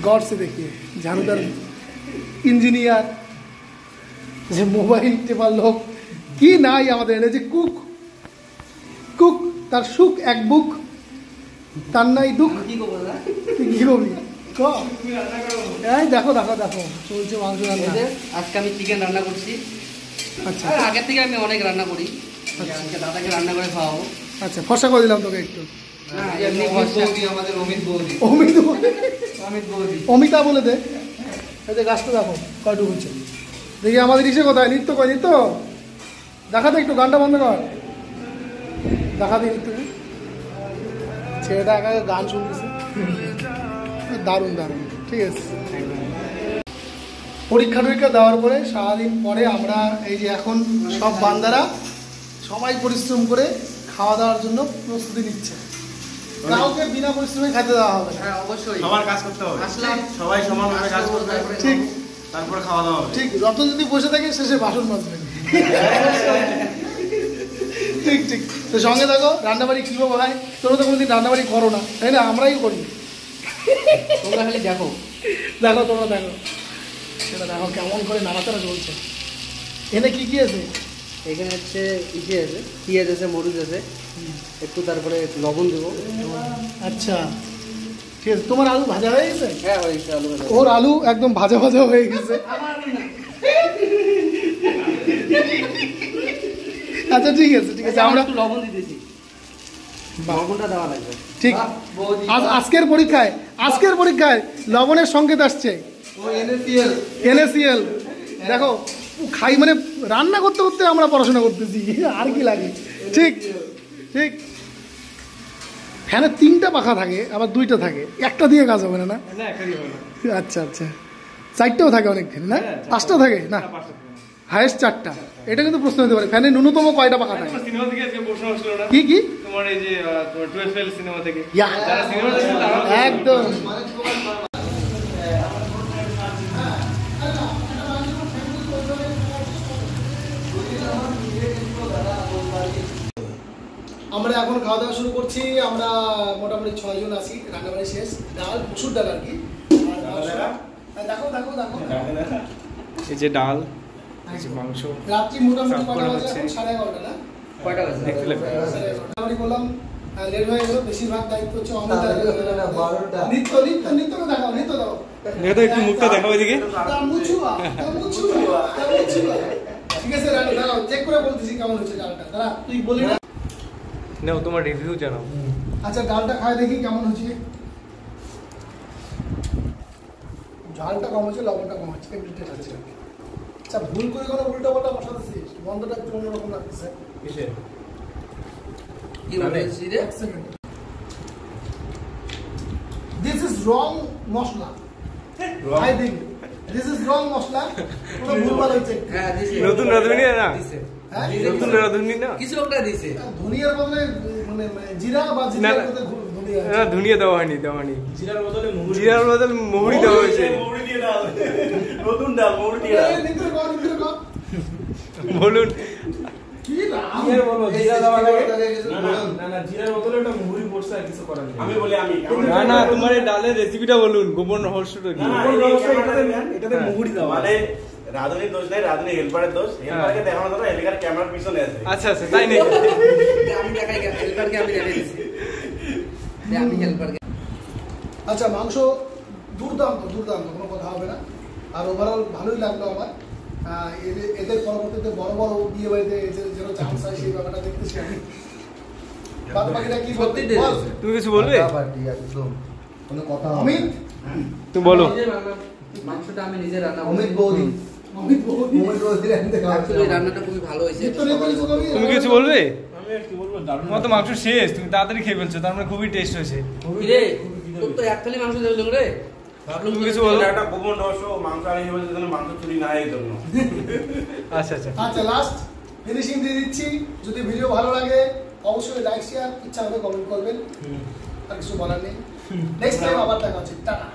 गौर से देखिए झानुदार इंजिनियर যে মোবাইল টেপার লোক কি নাই আমাদের এনে যে কুক কুক তার সুখ এক বুক তার নাই দুঃখ কি করবি এই দেখো দেখো দেখো চলছে মাংস রান্না। আজকে আমি চিকেন রান্না করছি। আচ্ছা আগের থেকে আমি অনেক রান্না করি, আজকে দাদাকে রান্না করে খাওয়াবো। আচ্ছা ফর্সা করে দিলাম তোকে একটু। অমিতা বলে দে। এই যে গাছটা দেখো কয়টুকু হচ্ছে দেখি। আমাদের ইসে কোথায় নৃত্য কয় নৃত্য দেখাতে একটু গানটা বন্ধ কর দেখাতে নৃত্য। ছেলেটা একা গান শুনতেছে দারুণ দারুণ ঠিক আছে। পরীক্ষা টরীক্ষা দেওয়ার পরে সারাদিন পরে আমরা এই যে এখন সব বান্দারা সবাই পরিশ্রম করে খাওয়া দাওয়ার জন্য প্রস্তুতি নিচ্ছে। কাউকে বিনা পরিশ্রমে খেতে দেওয়া হবে। হ্যাঁ অবশ্যই সবার কাজ করতে হবে, আসলাম সবাই সমানভাবে কাজ করতে হবে, ঠিক তারপরে খাওয়া দাওয়া হবে। ঠিক যত যদি বসে থাকে শেষে বাসন মাজবেন। ঠিক ঠিক তো সঙ্গে থাকো। রান্নাবাড়ি কীভাবে হয় তোমরা তো কোনোদিন রান্নাবাড়ি করো না তাই না? আমরাই করি। তোমরা খালি দেখো দেখো তোমরা দেখো সেটা দেখো কেমন করে নাড়াচাড়া চলছে। এনে কি কি আছে? এখানে হচ্ছে ইসে আছে, পেঁয়াজ আছে, মরিচ আছে, একটু তারপরে লবণ দেবো। আচ্ছা ঠিক আছে। তোমার আলু ভাজা হয়ে গেছে? হ্যাঁ হয়েছে আলু ভাজা। ওর আলু একদম ভাজা ভাজা হয়ে গেছে। আচ্ছা ঠিক আছে ঠিক আছে। আমরা একটু লবণ দিতেছি, লবণটা দেওয়া লাগবে। ঠিক আজকের পরীক্ষায় লবণের সংকেত আসছে NaCl। দেখো খাই মানে রান্না করতে করতে আমরা পড়াশোনা করতেছি আর কি লাগে। ঠিক ঠিক ফ্যানের 3টা পাখা থাকে আবার 2টা থাকে, একটা দিয়ে কাজ হবে না না? আচ্ছা আচ্ছা 4টাও থাকে অনেকখানি না? 5টা থাকে না? হায়েস্ট 4টা। এটা কিন্তু প্রশ্ন হতে পারে ফ্যানের ন্যূনতম কয়টা পাখা থাকে? সিনেমা থেকে আজকে প্রশ্ন আসলো না কি কি তোমার এই যে 12 ফেল সিনেমা থেকে ইয়া যারা সিনেমা দেখেছে তারা একদম। আমরা এখন খাওয়া দাওয়া শুরু করছি। আমরা মোটামুটি 6 জন আছি। রান্নাবাড়ি শেষ। ডাল মুসুর ডাল আর কি। দেখো দেখো দেখো এই যে ডাল, এই যে মাংস। রাত্রি মোটামুটি কটা বাজে? এখন 11:30 না? কয়টা বাজে? আমি বললাম লেট হয়ে গেল। বেশিরভাগ দায়িত্ব হচ্ছে অমিতার। নৃত্য নৃত্য নৃত্য দেখাও নৃত্য দাও। দেখো একটু মুখটা দেখাও এদিকে। ঠিক আছে দাঁড়াও চেক করে বলতেছি কেমন হচ্ছে ডালটা। দাঁড়া তুই বলি না। নাও তোমার রিভিউ জানাও। আচ্ছা ডালটা খাই দেখি কেমন হচ্ছে। ঝালটা কম হচ্ছে, লবণটা কম হচ্ছে, কেমন টেস্ট আছে। আচ্ছা ভুল করে কোনো উল্টো পাল্টা বসাতেছিস, গন্ধটা একটু অন্যরকম লাগতেছে। কিসের? কি বলছিস রে? This is wrong masala. I think this is wrong masala. কোনো ভুলভাল হচ্ছে। হ্যাঁ দিছে। নতুন রাঁধুনি না? দিছে। হ্যাঁ নতুন রাঁধুনি না? কিছু একটা দিছে। ধনিয়ার বদলে মানে জিরা বা জিরার বদলে ধনিয়া। না ধনিয়া দেওয়া হয়নি, দেওয়া হয়নি। জিরার বদলে মুহুরি দেওয়া হয়েছে। মুহুরি দিয়ে ডাল, নতুন ডাল মুহুরি দিয়ে ডাল। নিত্র কর বলুন কি না কি আর বলবো, জিরা দেওয়া লাগে না না জিরার বদলে ওটা মুহুরি পড়ছে আর কিছু করার নেই। আমি বলি না না তোমার এই ডালের রেসিপিটা বলুন, গোপন রহস্যটা কি? এটাতে মুহুরি দেওয়া মানে রাধুনির দোষ নাই, রাধুনি হেল্পারের দোষ। হেল্পারকে দেখানো দাও এলাকার ক্যামেরার পিছনে আছে। আচ্ছা আচ্ছা তাই নাকি? আমি দেখাই হেল্পারকে, আমি দেখাই দিছি। আমি হেল্পারকে। আচ্ছা মাংস দুর্দান্ত দুর্দান্ত, কোনো কথা হবে না। আর ওভারঅল ভালোই লাগলো আমার। এদের পরবর্তীতে বড় বড় বিয়ে বাড়িতে যেন চান্স হয় সেই ব্যাপারটা দেখতেছি আমি। বাদ বাকিটা কি সত্যি বল? তুমি কিছু বলবে? কোনো কথা অমিত তুমি বলো। মাংসটা আমি নিজে রান্না করি। অমিত বৌদি রান্নাটা খুবই ভালো হয়েছে। তুমি কিছু বলবে? আমি আর কি বলবো, তোমার তো মাংস শেষ, তুমি তাড়াতাড়ি খেয়ে ফেলছো, তার মানে খুবই টেস্ট হয়েছে। রে তোর তো এক থালি মাংস দেবে রে। তুমি কিছু বলো। একটা গোপন রহস্য, মাংস আনি হিসেবে যেন মাংস চুরি না হয় এই জন্য। আচ্ছা আচ্ছা আচ্ছা লাস্ট ফিনিশিং দিয়ে দিচ্ছি। যদি ভিডিও ভালো লাগে অবশ্যই লাইক শেয়ার, ইচ্ছা হবে কমেন্ট করবেন। আর কিছু বলার নেই। নেক্সট টাইম আবার দেখা হচ্ছে। টাটা।